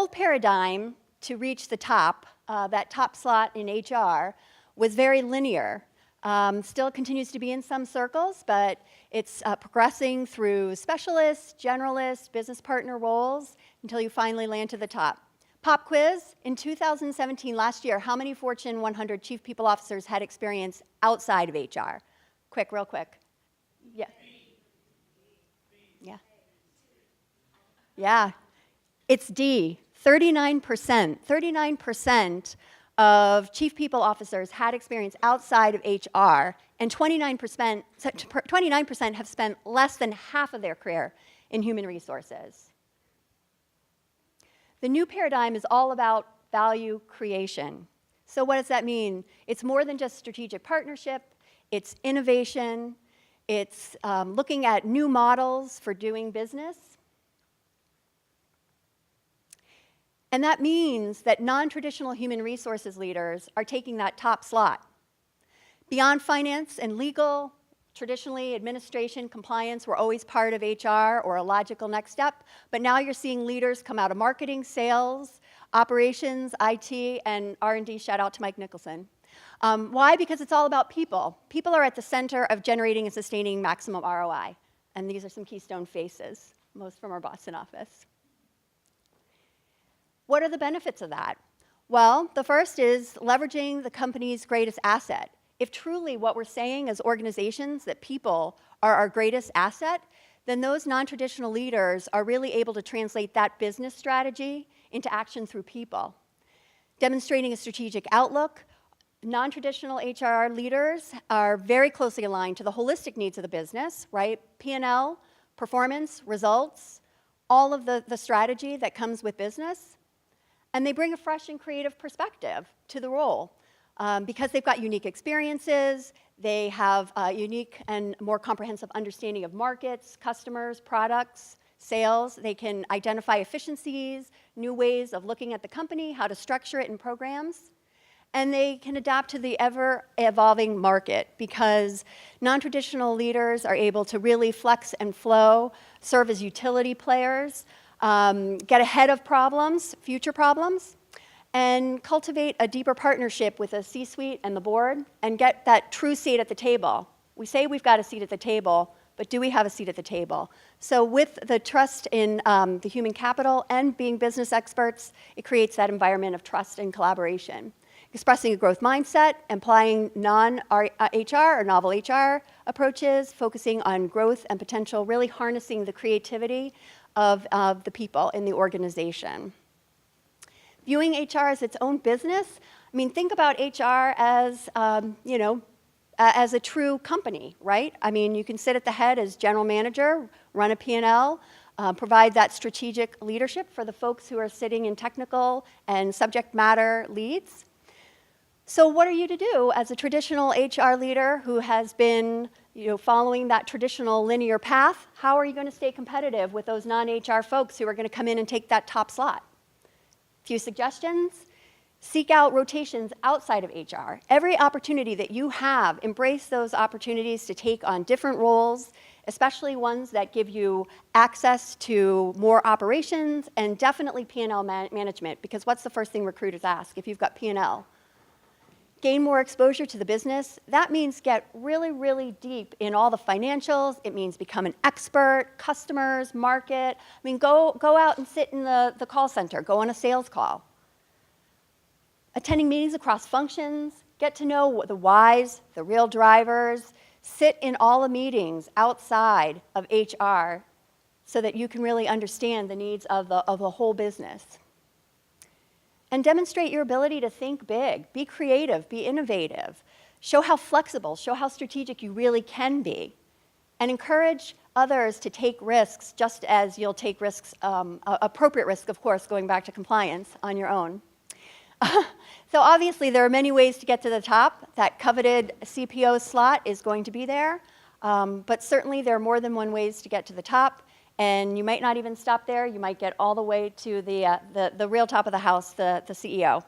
old paradigm to reach the top, that top slot in HR, was very linear. Still continues to be in some circles, but it's progressing through specialists, generalists, business partner roles until you finally land to the top. Pop quiz, in 2017, last year, how many Fortune 100 chief people officers had experience outside of HR? Quick, real quick. Yeah. Yeah. Yeah. It's D, 39%. 39% of chief people officers had experience outside of HR, and 29% have spent less than half of their career in human resources. The new paradigm is all about value creation. So what does that mean? It's more than just strategic partnership. It's innovation. It's looking at new models for doing business. And that means that non-traditional human resources leaders are taking that top slot. Beyond finance and legal, traditionally administration, compliance were always part of HR or a logical next step, but now you're seeing leaders come out of marketing, sales, operations, IT, and R&D. Shout out to Mike Nicholson. Why? Because it's all about people. People are at the center of generating and sustaining maximum ROI. And these are some Keystone faces, most from our Boston office. What are the benefits of that? Well, the first is leveraging the company's greatest asset. If truly what we're saying as organizations that people are our greatest asset, then those non-traditional leaders are really able to translate that business strategy into action through people. Demonstrating a strategic outlook, non-traditional HR leaders are very closely aligned to the holistic needs of the business, right? P&L, performance, results, all of the strategy that comes with business. And they bring a fresh and creative perspective to the role. Because they've got unique experiences, they have a unique and more comprehensive understanding of markets, customers, products, sales. They can identify efficiencies, new ways of looking at the company, how to structure it in programs. And they can adapt to the ever-evolving market because non-traditional leaders are able to really flex and flow, serve as utility players, get ahead of problems, future problems, and cultivate a deeper partnership with the C-suite and the board and get that true seat at the table. We say we've got a seat at the table, but do we have a seat at the table? So with the trust in the human capital and being business experts, it creates that environment of trust and collaboration. Expressing a growth mindset, applying non-HR or novel HR approaches, focusing on growth and potential, really harnessing the creativity of the people in the organization. Viewing HR as its own business, I mean, think about HR as, as a true company, right? I mean, you can sit at the head as general manager, run a P&L, provide that strategic leadership for the folks who are sitting in technical and subject matter leads. So what are you to do as a traditional HR leader who has been following that traditional linear path? How are you going to stay competitive with those non-HR folks who are going to come in and take that top slot? A few suggestions. Seek out rotations outside of HR. Every opportunity that you have, embrace those opportunities to take on different roles, especially ones that give you access to more operations and definitely P&L management, because what's the first thing recruiters ask if you've got P&L? Gain more exposure to the business. That means get really, really deep in all the financials. It means become an expert, customers, market. I mean, go out and sit in the call center. Go on a sales call. Attending meetings across functions. Get to know the whys, the real drivers. Sit in all the meetings outside of HR so that you can really understand the needs of the whole business. And demonstrate your ability to think big, be creative, be innovative. Show how flexible, show how strategic you really can be. And encourage others to take risks just as you'll take risks, appropriate risks, of course, going back to compliance on your own. So obviously there are many ways to get to the top. That coveted CPO slot is going to be there. But certainly there are more than one ways to get to the top. And you might not even stop there. You might get all the way to the real top of the house, the CEO.